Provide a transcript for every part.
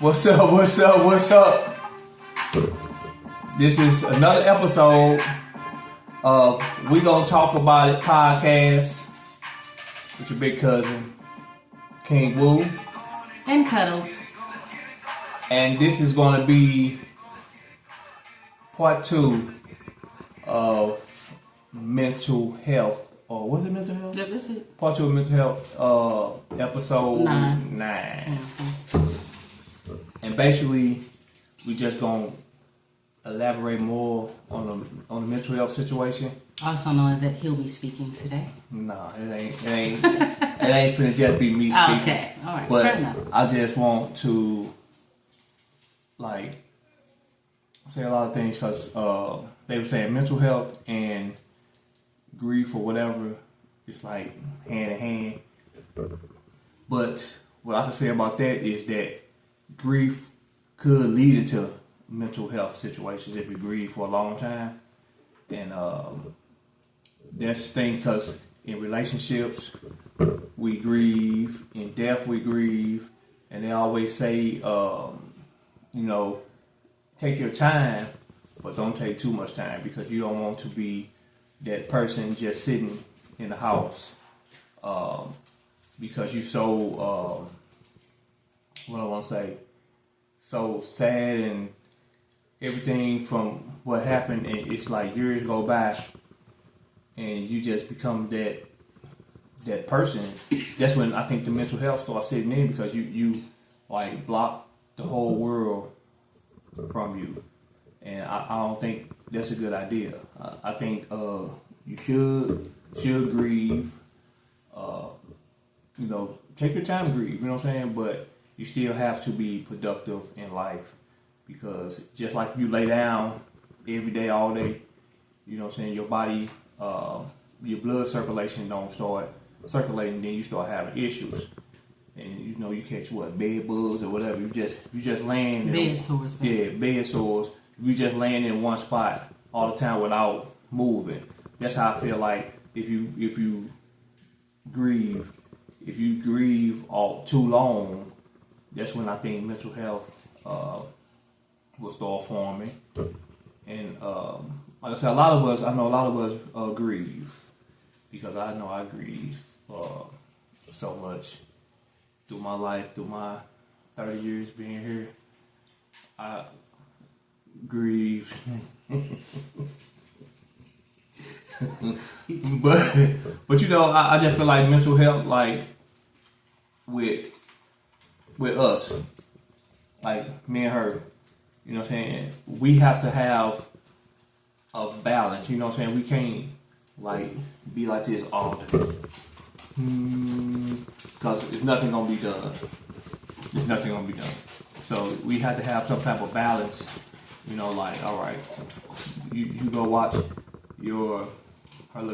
What's up? What's up? What's up? This is another episode of We Gonna Talk About It podcast with your big cousin, King Woo and Cuddles. And this is gonna be part 2 of mental health. Or was it mental health? Yep, that's it. Part 2 of mental health, episode 9. Mm-hmm. And basically, we just gonna elaborate more on the mental health situation. Also known as that he'll be speaking today. Nah, it ain't finna just be me speaking. Okay, all right, But fair enough. I just want to say a lot of things because they were saying mental health and grief or whatever, it's like hand in hand. But what I can say about that is that grief could lead into mental health situations if you grieve for a long time. And that's the thing, because in relationships we grieve, in death we grieve, and they always say, take your time, but don't take too much time, because you don't want to be that person just sitting in the house because you're so, so sad and everything from what happened, and it's like years go by and you just become that person. That's when I think the mental health starts sitting in, because you like block the whole world from you. And I don't think that's a good idea. I think you should grieve. Take your time to grieve. You know what I'm saying? But you still have to be productive in life, because just like you lay down every day, all day, you know what I'm saying, your body, your blood circulation don't start circulating, then you start having issues. And you catch bed bugs or whatever. You just laying bed sores. Yeah, bed sores. You just laying in one spot all the time without moving. That's how I feel like if you grieve all too long, that's when I think mental health will start forming. And like I said, I know a lot of us grieve, because I know I grieve so much through my life, through my 30 years being here. I grieve. but I just feel like mental health, like with us, like me and her, you know what I'm saying, we have to have a balance, you know what I'm saying? We can't be like this all day. Because there's nothing gonna be done. There's nothing gonna be done. So we have to have some type of balance. All right, you go watch her little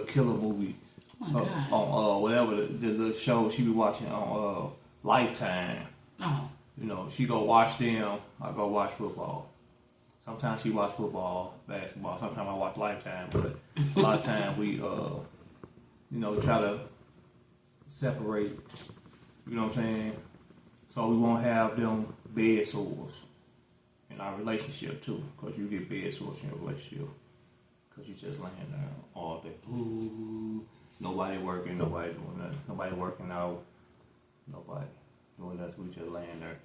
killer movie on whatever the little show she be watching on Lifetime. Oh. She go watch them. I go watch football. Sometimes she watch football, basketball. Sometimes I watch Lifetime. But a lot of times we try to separate. You know what I'm saying? So we won't have them bed sores in our relationship too, because you get bed sores in your relationship, because you just laying there all day. Ooh, nobody working, nobody doing nothing, nobody working out, nobody doing nothing. We just laying there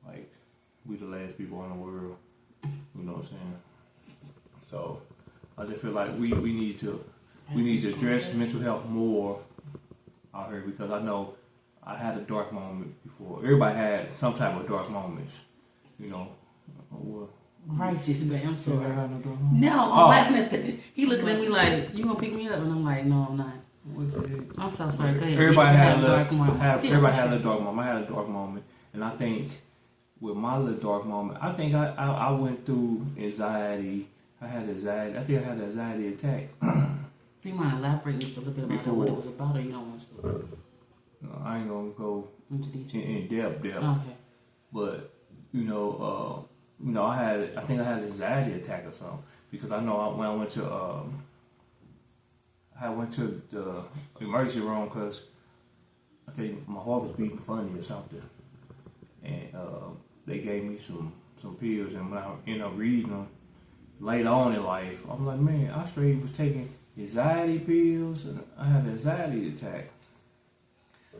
like we the last people in the world. You know what I'm saying? So I just feel like we need to address mental health more out here, because I know I had a dark moment before. Everybody had some type of dark moments, Righteous, but I'm sorry. No, I'm laughing at this. He looking at me like, you gonna pick me up? And I'm like, no, I'm not. I'm so sorry. Go ahead. Everybody had a dark moment. Everybody had a dark moment. I had a dark moment, and I think with my little dark moment, I think I went through anxiety. I had anxiety. I think I had an anxiety attack. Do you mind elaborating just a little bit about what it was about, or you don't want to? No, I ain't gonna go into detail. In depth. Okay. But I think I had an anxiety attack or something, because I know when I went to the emergency room, because I think my heart was beating funny or something. and they gave me some pills, and when I ended up reading them later on in life, I'm like, man, I straight was taking anxiety pills, and I had an anxiety attack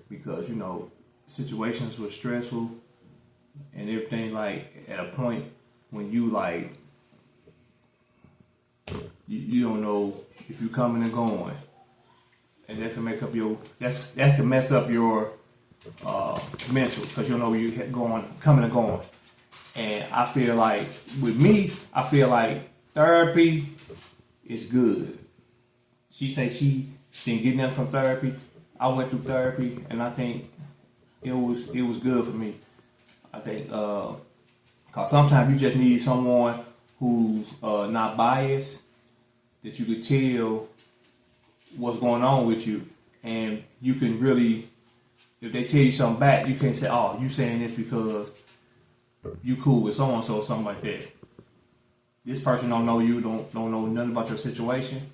because situations were stressful and everything. Like at a point when you like you don't know if you're coming and going, and that can make up that can mess up your mental because you don't know where you're coming and going. And I feel like with me, I feel like therapy is good. She say she didn't get nothing from therapy. I went through therapy, and I think it was good for me. I think because sometimes you just need someone who's not biased, that you could tell what's going on with you, and you can really, if they tell you something back, you can't say, oh, you saying this because you cool with so and so or something like that. This person don't know you, don't know nothing about your situation.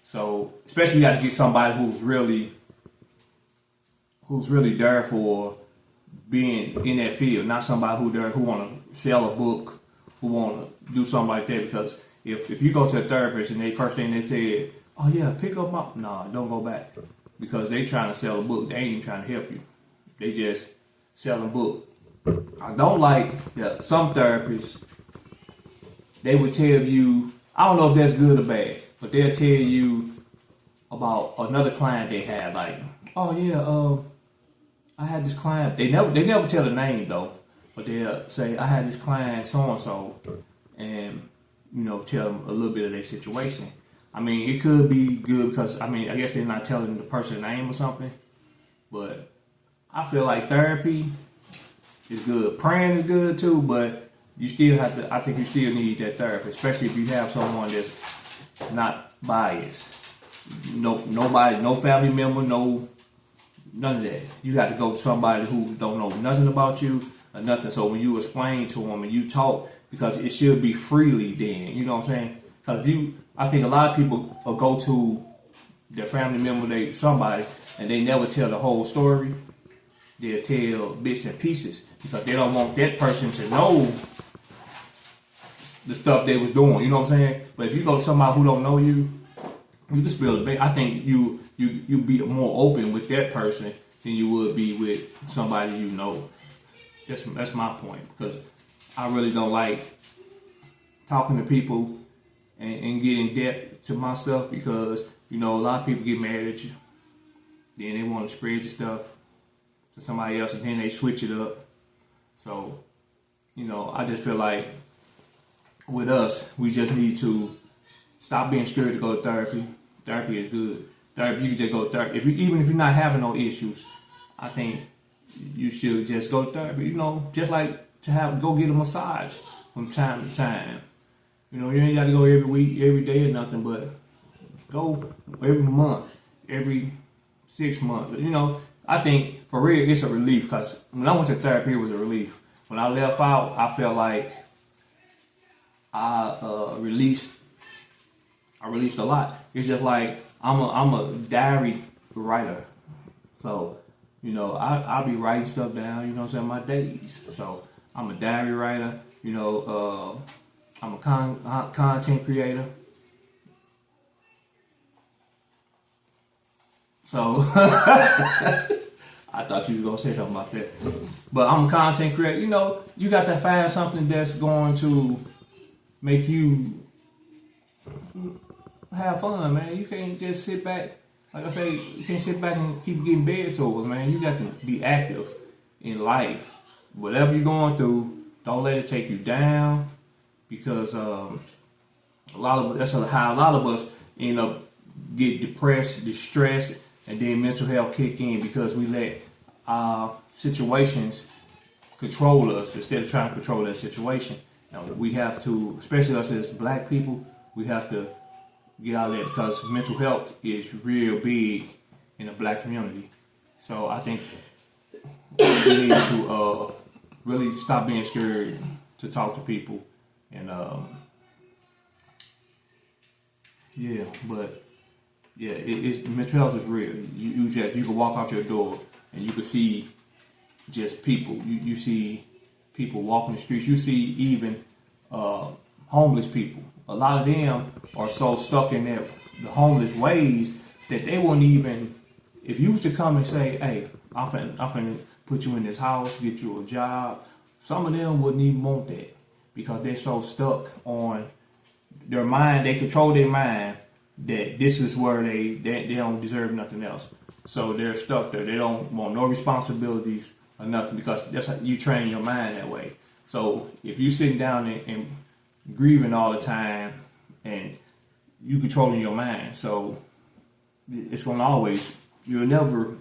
So especially you got to get somebody who's really there for being in that field, not somebody who want to sell a book, who want to do something like that. Because if you go to a therapist and first thing they said, oh yeah, pick up my, don't go back, because they trying to sell a book. They ain't even trying to help you. They just selling a book. I don't like some therapists. They would tell you, I don't know if that's good or bad, but they'll tell you about another client they had. Like, oh yeah, I had this client. They never tell the name though, but they'll say I had this client so and so, and tell them a little bit of their situation. I mean, it could be good because I guess they're not telling the person's name or something, but I feel like therapy is good. Praying is good too, but you still have to. I think you still need that therapy, especially if you have someone that's not biased. Nobody, no family member, none of that. You got to go to somebody who don't know nothing about you or nothing. So when you explain to them and you talk, because it should be freely then. You know what I'm saying? Because I think a lot of people will go to their family member, somebody, and they never tell the whole story. They'll tell bits and pieces because they don't want that person to know the stuff they was doing. You know what I'm saying? But if you go to somebody who don't know you, you can spill the bait. I think you be more open with that person than you would be with somebody you know. That's my point, because I really don't like talking to people and get in depth to my stuff, because a lot of people get mad at you, then they want to spread your stuff to somebody else, and then they switch it up. So I just feel like with us, we just need to stop being scared to go to therapy. Therapy is good. Therapy, you can just go to therapy. Even if you're not having no issues, I think you should just go to therapy. Just like go get a massage from time to time. You ain't got to go every week, every day or nothing, but go every month, every 6 months. I think for real, it's a relief, because when I went to therapy, it was a relief. When I left out, I felt like I released a lot. It's just like I'm a diary writer, so I'll be writing stuff down. My days. So I'm a diary writer. I'm a content creator. So I thought you were gonna say something about that, but I'm a content creator. You got to find something that's going to make you have fun, man. You can't just sit back. Like I say, you can't sit back and keep getting bed sores, man. You got to be active in life. Whatever you're going through, don't let it take you down, because that's how a lot of us end up get depressed, distressed, and then mental health kick in, because we let our situations control us instead of trying to control that situation. And we have to, especially us as black people, we have to get out of that, because mental health is real big in the black community. So I think we need to really stop being scared to talk to people, and mental health is real. You can walk out your door and you can see just people. You see people walking the streets. You see even homeless people. A lot of them are so stuck in the homeless ways that they won't even, if you was to come and say, hey, I'm finna put you in this house, get you a job, some of them wouldn't even want that because they're so stuck on their mind. They control their mind that this is where they don't deserve nothing else. So they're stuck there. They don't want no responsibilities or nothing because that's how you train your mind that way. So if you sitting down and grieving all the time and you controlling your mind, so it's gonna always, you'll never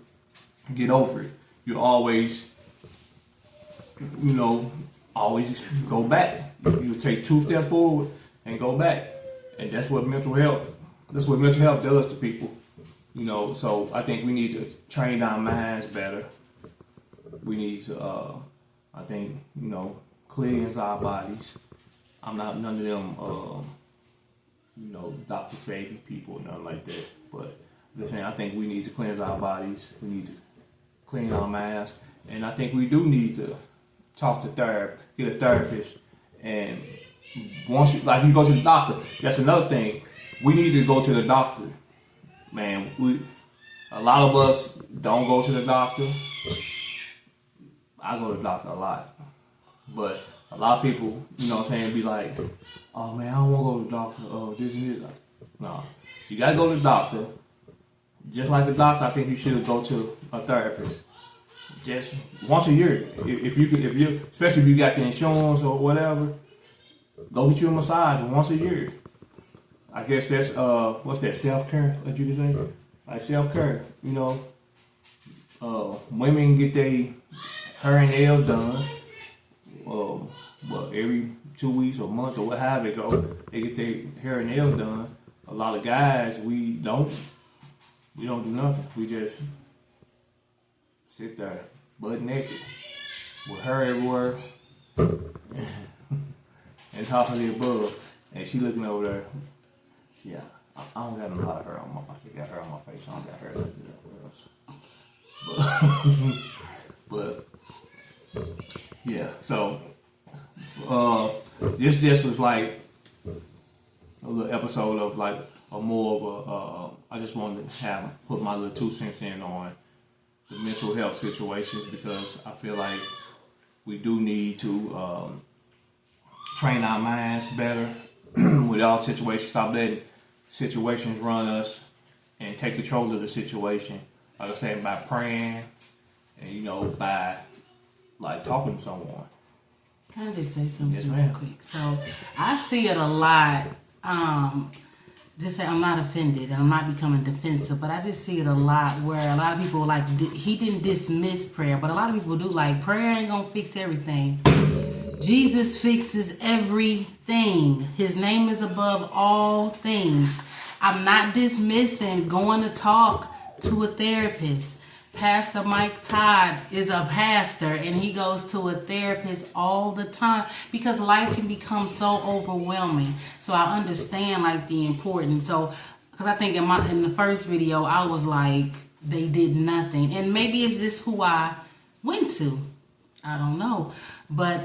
get over it. You'll always, always go back. You take 2 steps forward and go back. And that's what mental health does to people. So I think we need to train our minds better. We need to, cleanse our bodies. I'm not none of them, Dr. Saving people, nothing like that. But listen, I think we need to cleanse our bodies. We need to clean our minds. And I think we do need to talk to get a therapist. And once you go to the doctor, that's another thing. We need to go to the doctor. Man, a lot of us don't go to the doctor. I go to the doctor a lot. But a lot of people, be like, oh man, I don't want to go to the doctor. Oh, this and this. No, you got to go to the doctor. Just like the doctor, I think you should go to a therapist. Just once a year. If you, especially if you got the insurance or whatever, go get you a massage once a year. I guess that's what's that, self-care that you can say? Like self-care, women get their hair and nails done. Every 2 weeks or a month or whatever it go, they get their hair and nails done. A lot of guys, we don't do nothing. We just sit there butt naked with hair everywhere and top of the above. And she looking over there. I don't got a lot of hair on my face. I got hair on my face. I don't got hair like that else. But yeah, so this just was like a little episode of like a more of a. I just wanted to put my little 2 cents in on the mental health situations because I feel like we do need to train our minds better with all situations. Stop letting situations run us and take control of the situation. Like I said, by praying and by like talking to someone. Can I just say something yes, real quick? So I see it a lot. Just say I'm not offended and I'm not becoming defensive, but I just see it a lot where a lot of people like he didn't dismiss prayer, but a lot of people do like prayer ain't gonna fix everything. Jesus fixes everything. His name is above all things. I'm not dismissing going to talk to a therapist. Pastor Mike Todd is a pastor and he goes to a therapist all the time because life can become so overwhelming. So I understand like the importance. So, because I think in the first video, I was like, they did nothing. And maybe it's just who I went to. I don't know. But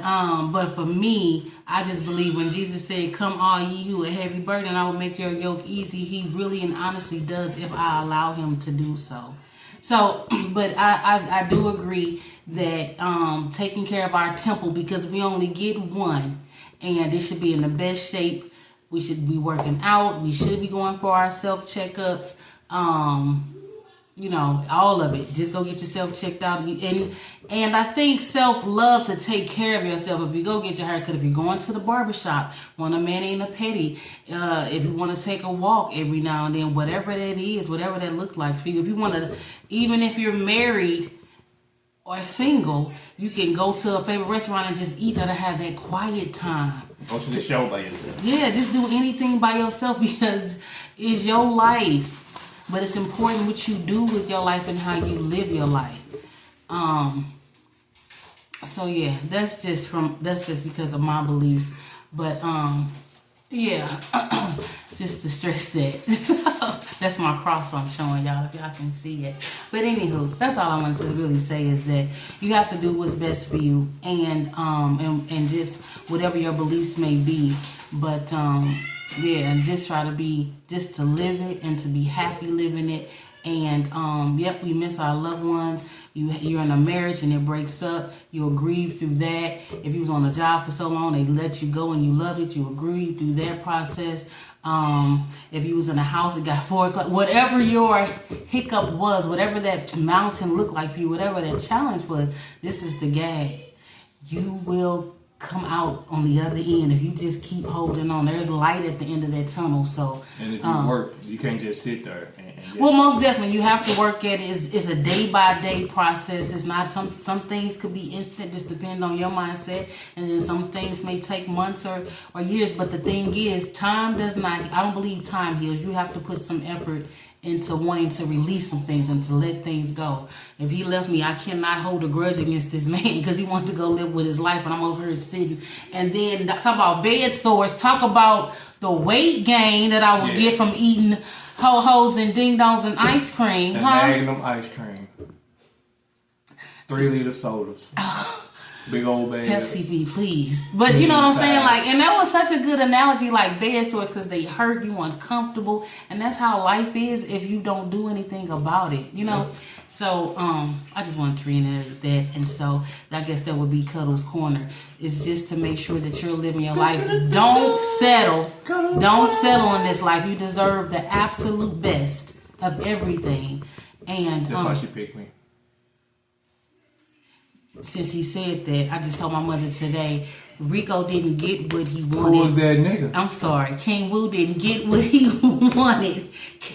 for me, I just believe when Jesus said, come all ye who are heavy burden, I will make your yoke easy. He really and honestly does if I allow him to do so. So, but I do agree that taking care of our temple, because we only get one, and it should be in the best shape. We should be working out. We should be going for our self checkups. All of it. Just go get yourself checked out. And I think self-love to take care of yourself. If you go get your haircut, if you're going to the barbershop, when a man ain't a petty, if you want to take a walk every now and then, whatever that is, whatever that looks like for you. If you want to, even if you're married or single, you can go to a favorite restaurant and just eat there to have that quiet time. Go to the show by yourself. Yeah, just do anything by yourself because it's your life. But it's important what you do with your life and how you live your life. So yeah, that's just because of my beliefs. But yeah, just to stress that. That's my cross I'm showing y'all, if y'all can see it. But anywho, that's all I wanted to really say is that you have to do what's best for you, and just whatever your beliefs may be. But yeah, and just try to to live it and to be happy living it. And yep, we miss our loved ones. You're in a marriage and it breaks up, you'll grieve through that. If you was on a job for so long, they let you go and you love it, you'll grieve through that process. If you was in a house that got 4 o'clock, whatever your hiccup was, whatever that mountain looked like for you, whatever that challenge was, this is the gag. You will come out on the other end if you just keep holding on. There's light at the end of that tunnel. So, and if you work, you can't just sit there. Well, most definitely, you have to work at it. It's a day-by-day process. It's not some things could be instant, just depending on your mindset, and then some things may take months or years. But the thing is, time does not. I don't believe time heals. You have to put some effort into wanting to release some things and to let things go. If he left me, I cannot hold a grudge against this man because he wants to go live with his life, and I'm over here sitting. And then talk about bed sores. Talk about the weight gain that I would get from eating ho-hos and ding-dongs and ice cream. And Magnum ice cream. 3-liter sodas. Big old bag. Pepsi B, please. But you know what I'm saying? Like, and that was such a good analogy, like bed sores, because they hurt you, uncomfortable, and that's how life is if you don't do anything about it. You know. Yeah. So I just wanted to reiterate that, and so I guess that would be Cuddles Corner. It's just to make sure that you're living your life. Don't settle. Don't settle in this life. You deserve the absolute best of everything. And that's why she picked me. Since he said that, I just told my mother today, Ricco didn't get what he wanted. Who was that nigga? I'm sorry. King Woo didn't get what he wanted.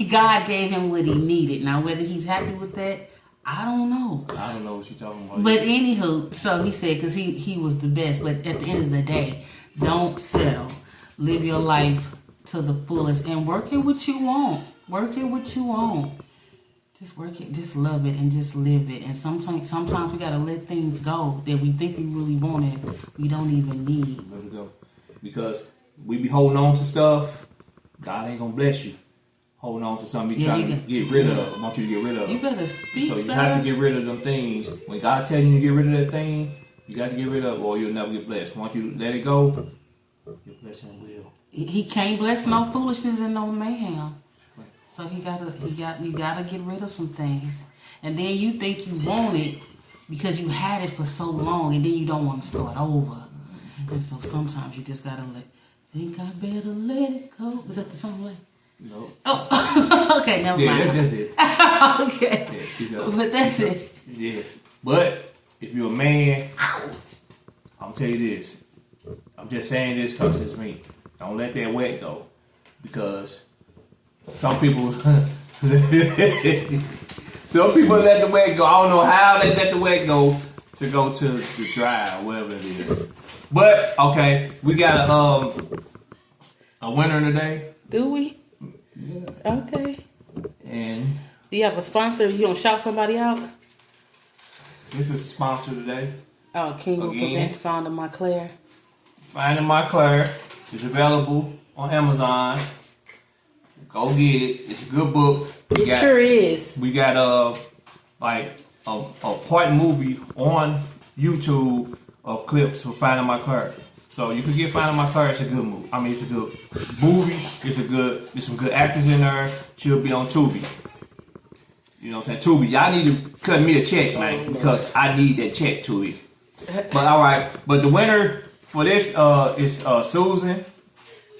God gave him what he needed. Now, whether he's happy with that, I don't know. I don't know what you're talking about. But anywho, so he said, because he was the best. But at the end of the day, don't settle. Live your life to the fullest and work it what you want. Work it what you want. Just work it, just love it, and just live it. And sometimes we gotta let things go that we think we really wanted, we don't even need. Let it go, because we be holding on to stuff. God ain't gonna bless you. Holding on to something you trying to get rid of. I want you to get rid of. You better speak. So you have to get rid of them things. When God tell you to get rid of that thing, you got to get rid of it, or you'll never get blessed. Once you let it go, your blessing will. He can't bless no foolishness and no mayhem. So you gotta get rid of some things, and then you think you want it because you had it for so long, and then you don't want to start over. And so sometimes you just gotta think I better let it go. Is that the song? Like? No. Oh, okay, never mind. Yeah, that's it. Okay, but that's it. Yes, but if you're a man, I'm tell you this. I'm just saying this because it's me. Don't let that wet go, because. Some people let the wet go. I don't know how they let the wet go to go to the dry, whatever it is. But okay, we got a winner today. Do we? Yeah. Okay. And do you have a sponsor? You gonna shout somebody out? This is the sponsor today. Oh, King will present Finding My Claire. Finding My Claire is available on Amazon. Go get it. It's a good book. Sure is. We got a part movie on YouTube of clips for Finding My Claire. So you can get Finding My Claire. It's a good movie. I mean, it's a good movie. There's some good actors in there. She'll be on Tubi. You know what I'm saying? Tubi, y'all need to cut me a check, man, because I need that check, Tubi. But all right. But the winner for this is Susan.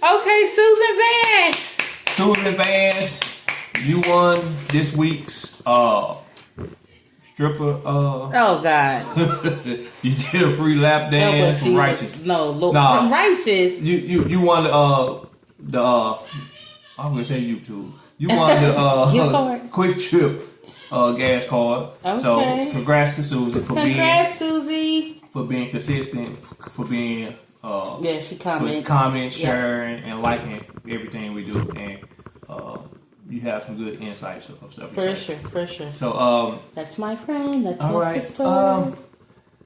Okay, Susan Vance. Susan Vance, you won this week's stripper. Oh God! You did a free lap dance from Righteous. No, look, from Righteous. You won the I'm gonna say YouTube. You won the Quick Trip gas card. Okay. So congrats to Susan for Susie. For being consistent, for being she comments. Sharing, and liking everything we do, and you have some good insights of stuff. For sure. So that's my friend. That's my sister.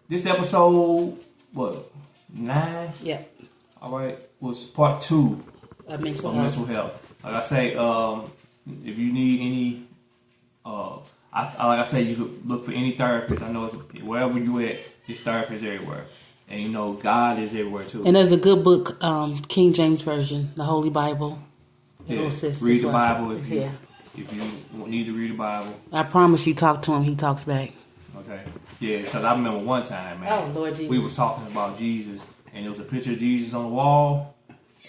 This episode, what, 9? Yeah. All right, was part 2 of mental health. Like I say, if you need any, like I said, you could look for any therapist. I know it's, wherever you at, there's therapists everywhere. And you know, God is everywhere too. And there's a good book, King James Version, the Holy Bible. Yeah. Read the Bible if you need to read the Bible. I promise you, talk to him, he talks back. Okay. Yeah, because I remember one time, man. Oh, Lord Jesus. We was talking about Jesus, and there was a picture of Jesus on the wall,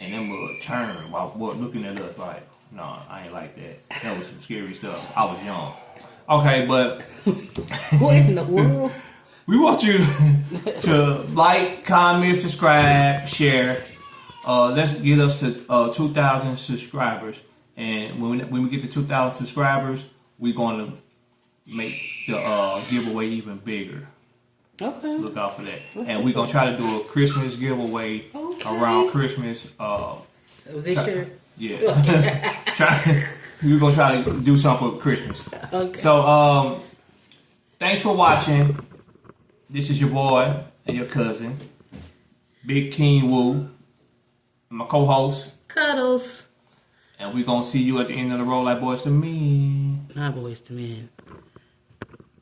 and them would turn while looking at us like, no, I ain't like that. That was some scary stuff. I was young. Okay, but what in the world? We want you to like, comment, subscribe, share. Let's get us to 2,000 subscribers. And when we get to 2,000 subscribers, we're going to make the giveaway even bigger. Okay. Look out for that. And we're going to try to do a Christmas giveaway around Christmas. This year? Yeah. We're going to try to do something for Christmas. Okay. So, thanks for watching. This is your boy and your cousin, Big King Woo, my co-host, Cuddles. and we're going to see you at the end of the road like Boys to Men. Not Boys to Men.